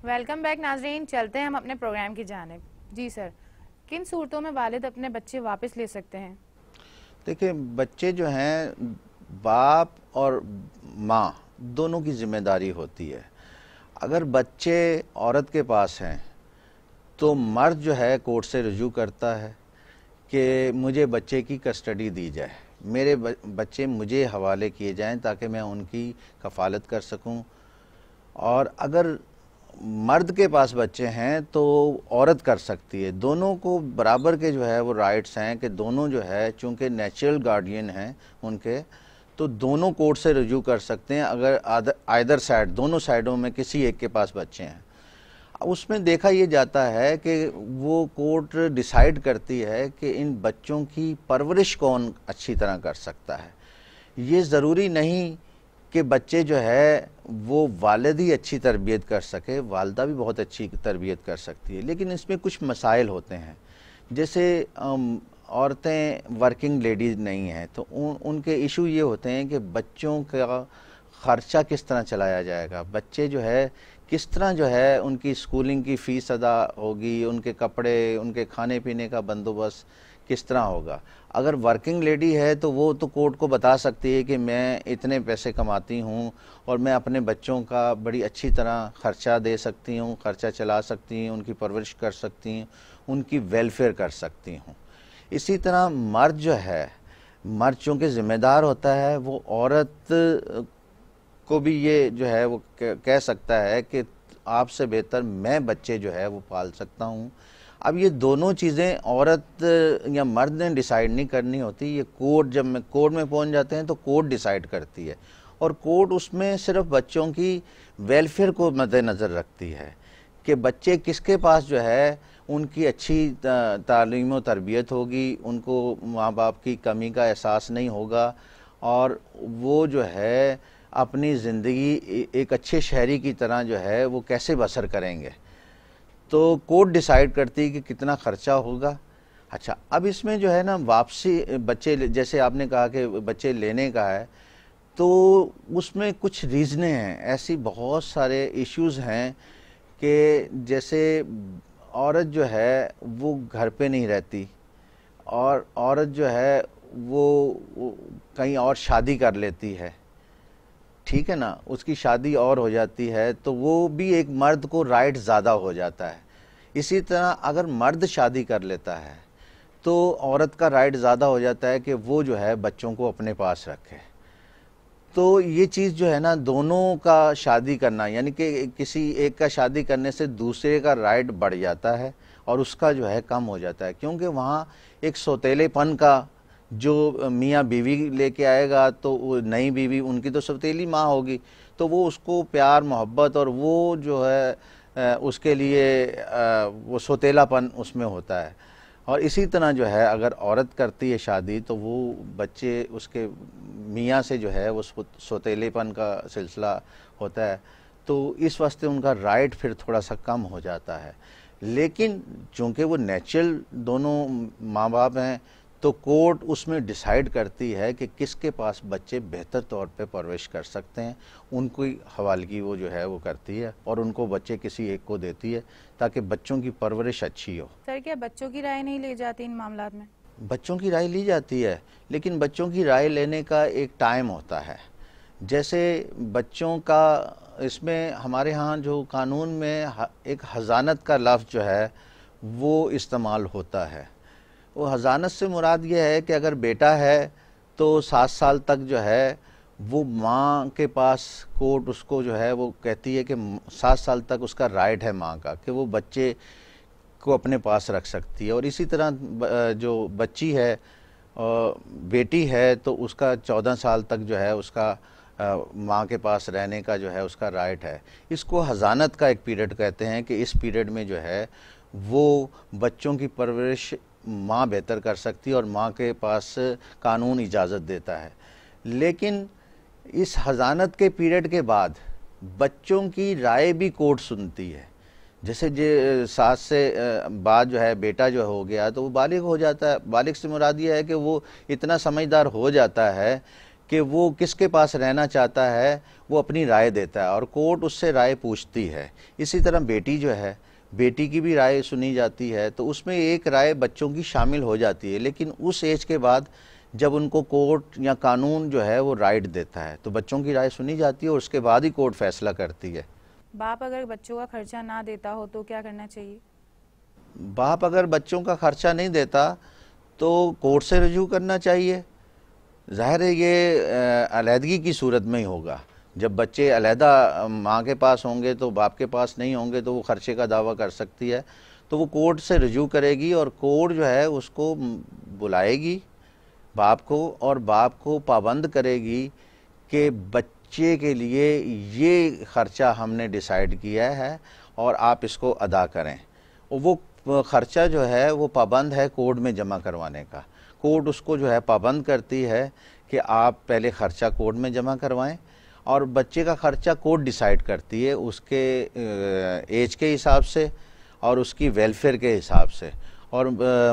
Welcome back ناظرین، چلتے ہیں ہم اپنے پروگرام کی جانب۔ جی سر، کن صورتوں میں والد اپنے بچے واپس لے سکتے ہیں؟ دیکھیں، بچے جو ہیں باپ اور ماں دونوں کی ذمہ داری ہوتی ہے۔ اگر بچے عورت کے پاس ہیں تو مرد جو ہے کورٹ سے رجوع کرتا ہے کہ مجھے بچے کی کسٹڈی دی جائے، میرے بچے مجھے حوالے کیے جائیں تاکہ میں ان کی کفالت کر سکوں۔ اور اگر مرد کے پاس بچے ہیں تو عورت کر سکتی ہے۔ دونوں کو برابر کے جو ہے وہ رائٹس ہیں کہ دونوں جو ہے چونکہ نیچرل گارڈین ہیں ان کے، تو دونوں کورٹ سے رجوع کر سکتے ہیں اگر آئدر سائڈ، دونوں سائڈوں میں کسی ایک کے پاس بچے ہیں۔ اس میں دیکھا یہ جاتا ہے کہ وہ کورٹ ڈیسائیڈ کرتی ہے کہ ان بچوں کی پرورش کون اچھی طرح کر سکتا ہے۔ یہ ضروری نہیں کہ بچے جو ہے وہ والد ہی اچھی تربیت کر سکے، والدہ بھی بہت اچھی تربیت کر سکتی ہے، لیکن اس میں کچھ مسائل ہوتے ہیں۔ جیسے عورتیں ورکنگ لیڈیز نہیں ہیں تو ان کے ایشو یہ ہوتے ہیں کہ بچوں کا خرچہ کس طرح چلایا جائے گا، بچے جو ہے کس طرح جو ہے ان کی اسکولنگ کی فیس ادا ہوگی، ان کے کپڑے، ان کے کھانے پینے کا بندوبست کس طرح ہوگا۔ اگر ورکنگ لیڈی ہے تو وہ تو کورٹ کو بتا سکتی ہے کہ میں اتنے پیسے کماتی ہوں اور میں اپنے بچوں کا بڑی اچھی طرح خرچہ دے سکتی ہوں، خرچہ چلا سکتی ہوں، ان کی پرورش کر سکتی ہوں، ان کی ویلفیئر کر سکتی ہوں۔ اسی طرح مرد جو ہے، مرد چونکہ ذمہ دار ہوتا ہے، وہ عورت کو بھی یہ جو ہے وہ کہہ سکتا ہے کہ آپ سے بہتر میں بچے جو ہے وہ پال سکتا ہوں۔ اب یہ دونوں چیزیں عورت یا مرد نے ڈیسائیڈ نہیں کرنی ہوتی، یہ کورٹ، جب میں کورٹ میں پہنچ جاتے ہیں تو کورٹ ڈیسائیڈ کرتی ہے، اور کورٹ اس میں صرف بچوں کی ویلفیئر کو مد نظر رکھتی ہے کہ بچے کس کے پاس جو ہے ان کی اچھی تعلیم و تربیت ہوگی، ان کو ماں باپ کی کمی کا احساس نہیں ہوگا، اور وہ جو ہے اپنی زندگی ایک اچھے شہری کی طرح جو ہے وہ کیسے بسر کریں گے۔ تو کورٹ ڈیسائیڈ کرتی ہے کہ کتنا خرچہ ہوگا۔ اچھا، اب اس میں جو ہے نا واپسی، بچے جیسے آپ نے کہا کہ بچے لینے کا ہے، تو اس میں کچھ ریزنیں ہیں، ایسی بہت سارے ایشوز ہیں کہ جیسے عورت جو ہے وہ گھر پہ نہیں رہتی، اور عورت جو ہے وہ کہیں اور شادی کر لیتی ہے، ٹھیک ہے نا، اس کی شادی اور ہو جاتی ہے تو وہ بھی ایک مرد کو رائٹ زیادہ ہو جاتا ہے۔ اسی طرح اگر مرد شادی کر لیتا ہے تو عورت کا رائٹ زیادہ ہو جاتا ہے کہ وہ جو ہے بچوں کو اپنے پاس رکھے۔ تو یہ چیز جو ہے نا، دونوں کا شادی کرنا، یعنی کہ کسی ایک کا شادی کرنے سے دوسرے کا رائٹ بڑھ جاتا ہے اور اس کا جو ہے کم ہو جاتا ہے، کیونکہ وہاں ایک سوتیلے پن کا، جو میاں بیوی لے کے آئے گا تو وہ نئی بیوی ان کی تو سوتیلی ماں ہوگی، تو وہ اس کو پیار محبت اور وہ جو ہے اس کے لیے وہ سوتیلا پن اس میں ہوتا ہے۔ اور اسی طرح جو ہے اگر عورت کرتی ہے شادی تو وہ بچے اس کے میاں سے جو ہے وہ سوتیلے پن کا سلسلہ ہوتا ہے، تو اس واسطے ان کا رائٹ پھر تھوڑا سا کم ہو جاتا ہے۔ لیکن چونکہ وہ نیچرل دونوں ماں باپ ہیں تو کورٹ اس میں ڈیسائیڈ کرتی ہے کہ کس کے پاس بچے بہتر طور پہ پرورش کر سکتے ہیں، ان کو حوالگی وہ جو ہے وہ کرتی ہے اور ان کو بچے کسی ایک کو دیتی ہے تاکہ بچوں کی پرورش اچھی ہو۔ سر، کیا بچوں کی رائے نہیں لی جاتی ان معاملات میں؟ بچوں کی رائے لی جاتی ہے، لیکن بچوں کی رائے لینے کا ایک ٹائم ہوتا ہے۔ جیسے بچوں کا، اس میں ہمارے ہاں جو قانون میں ایک حضانت کا لفظ جو ہے وہ استعمال ہوتا ہے۔ وہ حضانت سے مراد یہ ہے کہ اگر بیٹا ہے تو 7 سال تک جو ہے وہ ماں کے پاس، کورٹ اس کو جو ہے وہ کہتی ہے کہ 7 سال تک اس کا رائٹ ہے ماں کا کہ وہ بچے کو اپنے پاس رکھ سکتی ہے، اور اسی طرح جو بچی ہے، بیٹی ہے، تو اس کا 14 سال تک جو ہے اس کا ماں کے پاس رہنے کا جو ہے اس کا رائٹ ہے۔ اس کو حضانت کا ایک پیریڈ کہتے ہیں کہ اس پیریڈ میں جو ہے وہ بچوں کی پرورش ماں بہتر کر سکتی ہے اور ماں کے پاس قانون اجازت دیتا ہے۔ لیکن اس حضانت کے پیریڈ کے بعد بچوں کی رائے بھی کورٹ سنتی ہے۔ جیسے 7 سے بعد جو ہے بیٹا جو ہو گیا تو وہ بالغ ہو جاتا ہے۔ بالغ سے مراد یہ ہے کہ وہ اتنا سمجھدار ہو جاتا ہے کہ وہ کس کے پاس رہنا چاہتا ہے، وہ اپنی رائے دیتا ہے اور کورٹ اس سے رائے پوچھتی ہے۔ اسی طرح بیٹی جو ہے، بیٹی کی بھی رائے سنی جاتی ہے، تو اس میں ایک رائے بچوں کی شامل ہو جاتی ہے، لیکن اس ایج کے بعد جب ان کو کورٹ یا قانون جو ہے وہ رائٹ دیتا ہے تو بچوں کی رائے سنی جاتی ہے اور اس کے بعد ہی کورٹ فیصلہ کرتی ہے۔ باپ اگر بچوں کا خرچہ نہ دیتا ہو تو کیا کرنا چاہیے؟ باپ اگر بچوں کا خرچہ نہیں دیتا تو کورٹ سے رجوع کرنا چاہیے۔ ظاہر ہے یہ علیحدگی کی صورت میں ہی ہوگا، جب بچے علیحدہ ماں کے پاس ہوں گے تو باپ کے پاس نہیں ہوں گے تو وہ خرچے کا دعویٰ کر سکتی ہے، تو وہ کورٹ سے رجوع کرے گی اور کورٹ جو ہے اس کو بلائے گی باپ کو، اور باپ کو پابند کرے گی کہ بچے کے لیے یہ خرچہ ہم نے ڈیسائیڈ کیا ہے اور آپ اس کو ادا کریں۔ وہ خرچہ جو ہے وہ پابند ہے کورٹ میں جمع کروانے کا۔ کورٹ اس کو جو ہے پابند کرتی ہے کہ آپ پہلے خرچہ کورٹ میں جمع کروائیں، اور بچے کا خرچہ کورٹ ڈیسائیڈ کرتی ہے اس کے ایج کے حساب سے اور اس کی ویلفیئر کے حساب سے، اور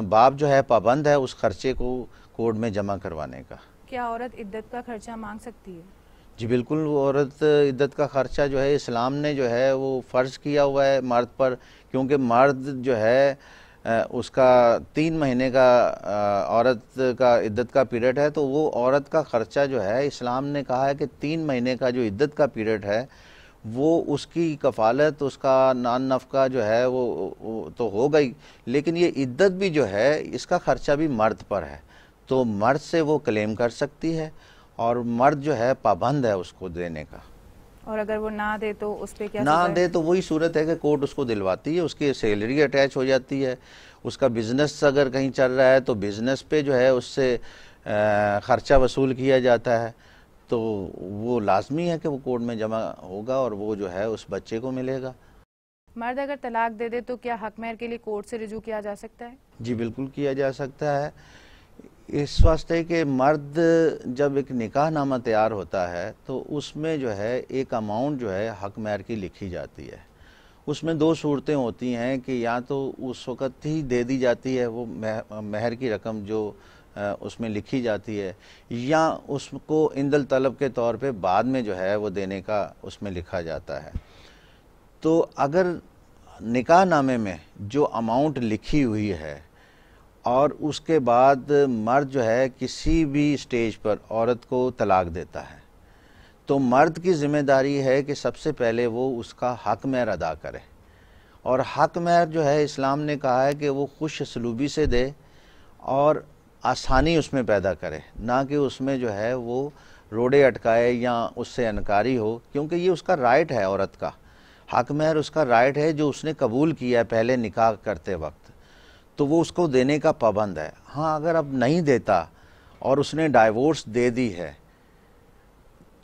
باپ جو ہے پابند ہے اس خرچے کو کورٹ میں جمع کروانے کا۔ کیا عورت عدت کا خرچہ مانگ سکتی ہے؟ جی بالکل، عورت عدت کا خرچہ جو ہے اسلام نے جو ہے وہ فرض کیا ہوا ہے مرد پر، کیونکہ مرد جو ہے اس کا 3 مہینے کا عورت کا عدت کا پیریڈ ہے، تو وہ عورت کا خرچہ جو ہے اسلام نے کہا ہے کہ 3 مہینے کا جو عدت کا پیریڈ ہے وہ اس کی کفالت، اس کا نان نفقہ جو ہے وہ تو ہو گئی، لیکن یہ عدت بھی جو ہے اس کا خرچہ بھی مرد پر ہے، تو مرد سے وہ کلیم کر سکتی ہے اور مرد جو ہے پابند ہے اس کو دینے کا۔ اور اگر وہ نہ دے تو اس پہ کیا نہ سزا ہے؟ دے تو وہی صورت ہے کہ کورٹ اس کو دلواتی ہے، اس کی سیلری اٹیچ ہو جاتی ہے، اس کا بزنس اگر کہیں چل رہا ہے تو بزنس پہ جو ہے اس سے خرچہ وصول کیا جاتا ہے، تو وہ لازمی ہے کہ وہ کورٹ میں جمع ہوگا اور وہ جو ہے اس بچے کو ملے گا۔ مرد اگر طلاق دے دے تو کیا حق مہر کے لیے کورٹ سے رجوع کیا جا سکتا ہے؟ جی بالکل کیا جا سکتا ہے، اس واسطے کہ مرد جب ایک نکاح نامہ تیار ہوتا ہے تو اس میں جو ہے ایک اماؤنٹ جو ہے حق مہر کی لکھی جاتی ہے۔ اس میں 2 صورتیں ہوتی ہیں کہ یا تو اس وقت ہی دے دی جاتی ہے وہ مہر کی رقم جو اس میں لکھی جاتی ہے، یا اس کو عند الطلب کے طور پہ بعد میں جو ہے وہ دینے کا اس میں لکھا جاتا ہے۔ تو اگر نکاح نامے میں جو اماؤنٹ لکھی ہوئی ہے اور اس کے بعد مرد جو ہے کسی بھی سٹیج پر عورت کو طلاق دیتا ہے تو مرد کی ذمہ داری ہے کہ سب سے پہلے وہ اس کا حق مہر ادا کرے، اور حق مہر جو ہے اسلام نے کہا ہے کہ وہ خوش اسلوبی سے دے اور آسانی اس میں پیدا کرے، نہ کہ اس میں جو ہے وہ روڑے اٹکائے یا اس سے انکاری ہو، کیونکہ یہ اس کا رائٹ ہے عورت کا، حق مہر اس کا رائٹ ہے جو اس نے قبول کیا ہے پہلے نکاح کرتے وقت، تو وہ اس کو دینے کا پابند ہے۔ ہاں اگر اب نہیں دیتا اور اس نے ڈائیورس دے دی ہے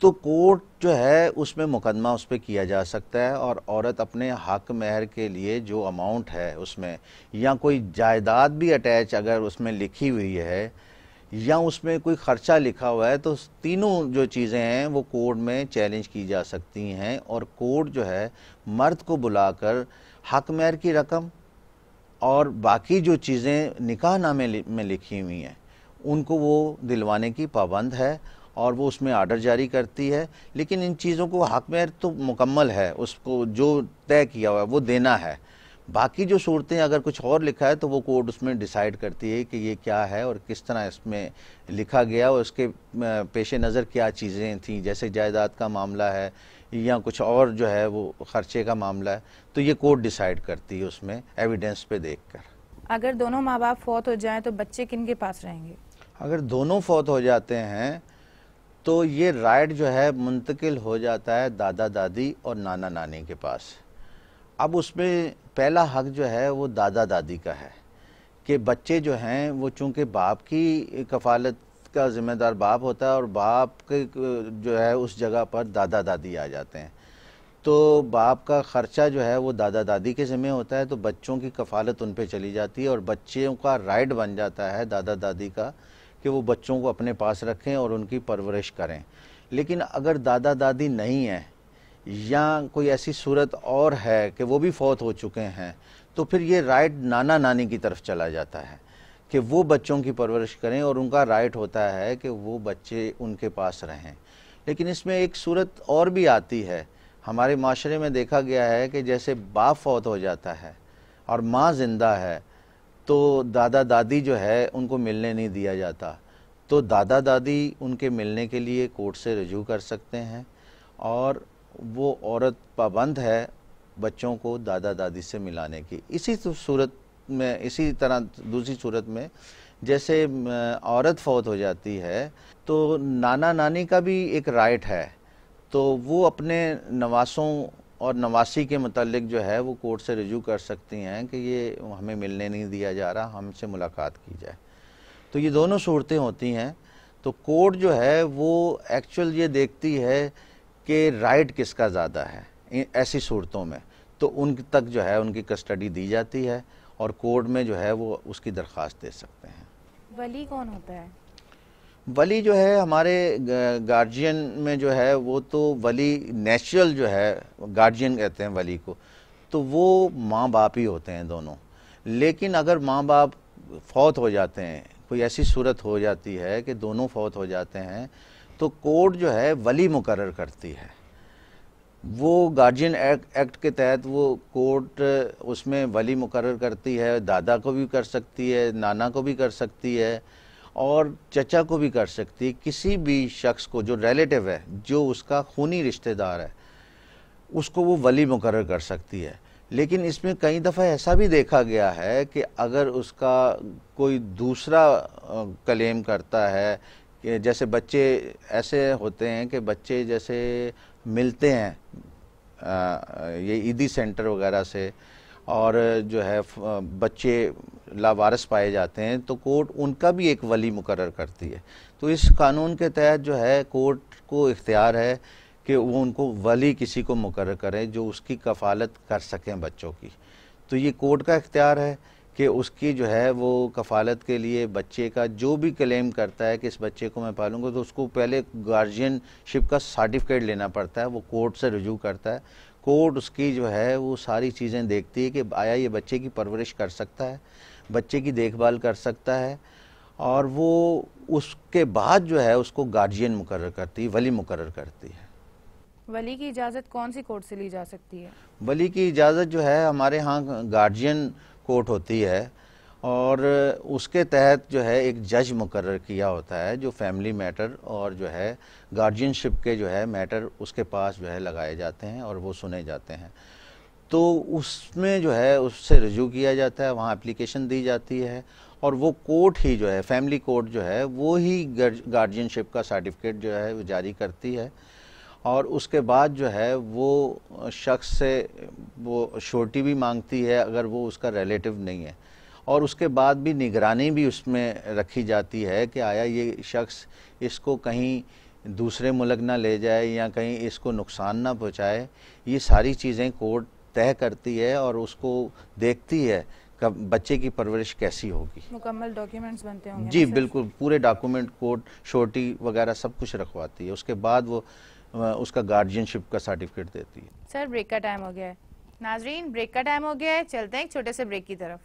تو کورٹ جو ہے اس میں مقدمہ اس پہ کیا جا سکتا ہے، اور عورت اپنے حق مہر کے لیے جو اماؤنٹ ہے اس میں، یا کوئی جائیداد بھی اٹیچ اگر اس میں لکھی ہوئی ہے یا اس میں کوئی خرچہ لکھا ہوا ہے، تو تینوں جو چیزیں ہیں وہ کورٹ میں چیلنج کی جا سکتی ہیں، اور کورٹ جو ہے مرد کو بلا کر حق مہر کی رقم اور باقی جو چیزیں نکاح نامے میں لکھی ہوئی ہیں ان کو وہ دلوانے کی پابند ہے، اور وہ اس میں آرڈر جاری کرتی ہے، لیکن ان چیزوں کو حق مہر تو مکمل ہے، اس کو جو طے کیا ہوا ہے وہ دینا ہے، باقی جو صورتیں اگر کچھ اور لکھا ہے تو وہ کورٹ اس میں ڈیسائیڈ کرتی ہے کہ یہ کیا ہے اور کس طرح اس میں لکھا گیا اور اس کے پیش نظر کیا چیزیں تھیں، جیسے جائیداد کا معاملہ ہے یا کچھ اور جو ہے وہ خرچے کا معاملہ ہے، تو یہ کورٹ ڈیسائیڈ کرتی ہے اس میں ایویڈنس پہ دیکھ کر۔ اگر دونوں ماں باپ فوت ہو جائیں تو بچے کن کے پاس رہیں گے؟ اگر دونوں فوت ہو جاتے ہیں تو یہ رائٹ جو ہے منتقل ہو جاتا ہے دادا دادی اور نانا نانی کے پاس۔ اب اس میں پہلا حق جو ہے وہ دادا دادی کا ہے کہ بچے جو ہیں وہ چونکہ باپ کی کفالت کا ذمہ دار باپ ہوتا ہے اور باپ کے جو ہے اس جگہ پر دادا دادی آ جاتے ہیں، تو باپ کا خرچہ جو ہے وہ دادا دادی کے ذمہ ہوتا ہے، تو بچوں کی کفالت ان پہ چلی جاتی ہے اور بچوں کا رائٹ بن جاتا ہے دادا دادی کا کہ وہ بچوں کو اپنے پاس رکھیں اور ان کی پرورش کریں۔ لیکن اگر دادا دادی نہیں ہیں یا کوئی ایسی صورت اور ہے کہ وہ بھی فوت ہو چکے ہیں تو پھر یہ رائٹ نانا نانی کی طرف چلا جاتا ہے کہ وہ بچوں کی پرورش کریں اور ان کا رائٹ ہوتا ہے کہ وہ بچے ان کے پاس رہیں. لیکن اس میں ایک صورت اور بھی آتی ہے. ہمارے معاشرے میں دیکھا گیا ہے کہ جیسے باپ فوت ہو جاتا ہے اور ماں زندہ ہے تو دادا دادی جو ہے ان کو ملنے نہیں دیا جاتا. تو دادا دادی ان کے ملنے کے لیے کورٹ سے رجوع کر سکتے ہیں اور وہ عورت پابند ہے بچوں کو دادا دادی سے ملانے کی. اسی طرح دوسری صورت میں جیسے عورت فوت ہو جاتی ہے تو نانا نانی کا بھی ایک رائٹ ہے. تو وہ اپنے نواسوں اور نواسی کے متعلق جو ہے وہ کورٹ سے رجوع کر سکتی ہیں کہ یہ ہمیں ملنے نہیں دیا جا رہا, ہم سے ملاقات کی جائے. تو یہ دونوں صورتیں ہوتی ہیں. تو کورٹ جو ہے وہ ایکچول یہ دیکھتی ہے کہ رائٹ کس کا زیادہ ہے ایسی صورتوں میں, تو ان تک جو ہے ان کی کسٹڈی دی جاتی ہے اور کورٹ میں جو ہے وہ اس کی درخواست دے سکتے ہیں. ولی کون ہوتا ہے؟ ولی جو ہے ہمارے گارجین میں جو ہے وہ تو ولی نیچرل جو ہے گارجین کہتے ہیں ولی کو, تو وہ ماں باپ ہی ہوتے ہیں دونوں. لیکن اگر ماں باپ فوت ہو جاتے ہیں, کوئی ایسی صورت ہو جاتی ہے کہ دونوں فوت ہو جاتے ہیں, تو کورٹ جو ہے ولی مقرر کرتی ہے. وہ گارجین ایکٹ کے تحت وہ کورٹ اس میں ولی مقرر کرتی ہے. دادا کو بھی کر سکتی ہے, نانا کو بھی کر سکتی ہے اور چچا کو بھی کر سکتی ہے. کسی بھی شخص کو جو ریلیٹیو ہے, جو اس کا خونی رشتہ دار ہے, اس کو وہ ولی مقرر کر سکتی ہے. لیکن اس میں کئی دفعہ ایسا بھی دیکھا گیا ہے کہ اگر اس کا کوئی دوسرا کلیم کرتا ہے کہ جیسے بچے ایسے ہوتے ہیں کہ بچے جیسے ملتے ہیں یہ عیدی سینٹر وغیرہ سے اور جو ہے بچے لاوارث پائے جاتے ہیں, تو کورٹ ان کا بھی ایک ولی مقرر کرتی ہے. تو اس قانون کے تحت جو ہے کورٹ کو اختیار ہے کہ وہ ان کو ولی کسی کو مقرر کرے جو اس کی کفالت کر سکیں بچوں کی. تو یہ کورٹ کا اختیار ہے کہ اس کی جو ہے وہ کفالت کے لیے بچے کا جو بھی کلیم کرتا ہے کہ اس بچے کو میں پالوں گا, تو اس کو پہلے گارجین شپ کا سرٹیفکیٹ لینا پڑتا ہے. وہ کورٹ سے رجوع کرتا ہے. کورٹ اس کی جو ہے وہ ساری چیزیں دیکھتی ہے کہ آیا یہ بچے کی پرورش کر سکتا ہے, بچے کی دیکھ بھال کر سکتا ہے, اور وہ اس کے بعد جو ہے اس کو گارجین مقرر کرتی ہے, ولی مقرر کرتی ہے. ولی کی اجازت کون سی کورٹ سے لی جا سکتی ہے؟ ولی کی اجازت جو ہے ہمارے ہاں گارجین کورٹ ہوتی ہے اور اس کے تحت جو ہے ایک جج مقرر کیا ہوتا ہے جو فیملی میٹر اور جو ہے گارجین شپ کے جو ہے میٹر اس کے پاس جو ہے لگائے جاتے ہیں اور وہ سنے جاتے ہیں. تو اس میں جو ہے اس سے رجوع کیا جاتا ہے, وہاں اپلیکیشن دی جاتی ہے اور وہ کورٹ ہی جو ہے فیملی کورٹ جو ہے وہ ہی گارجین شپ کا سرٹیفکیٹ جو ہے وہ جاری کرتی ہے. اور اس کے بعد جو ہے وہ شخص سے وہ شورٹی بھی مانگتی ہے اگر وہ اس کا ریلیٹیو نہیں ہے, اور اس کے بعد بھی نگرانی بھی اس میں رکھی جاتی ہے کہ آیا یہ شخص اس کو کہیں دوسرے ملک نہ لے جائے یا کہیں اس کو نقصان نہ پہنچائے. یہ ساری چیزیں کورٹ طے کرتی ہے اور اس کو دیکھتی ہے کہ بچے کی پرورش کیسی ہوگی. مکمل ڈاکیومنٹس بنتے ہوں گے؟ جی بالکل, پورے ڈاکومنٹ کورٹ شورٹی وغیرہ سب کچھ رکھواتی ہے. اس کے بعد وہ اس کا گارجین شپ کا سرٹیفکیٹ دیتی ہے. سر بریک کا ٹائم ہو گیا ہے. ناظرین بریک کا ٹائم ہو گیا ہے, چلتے ہیں ایک چھوٹے سے بریک کی طرف.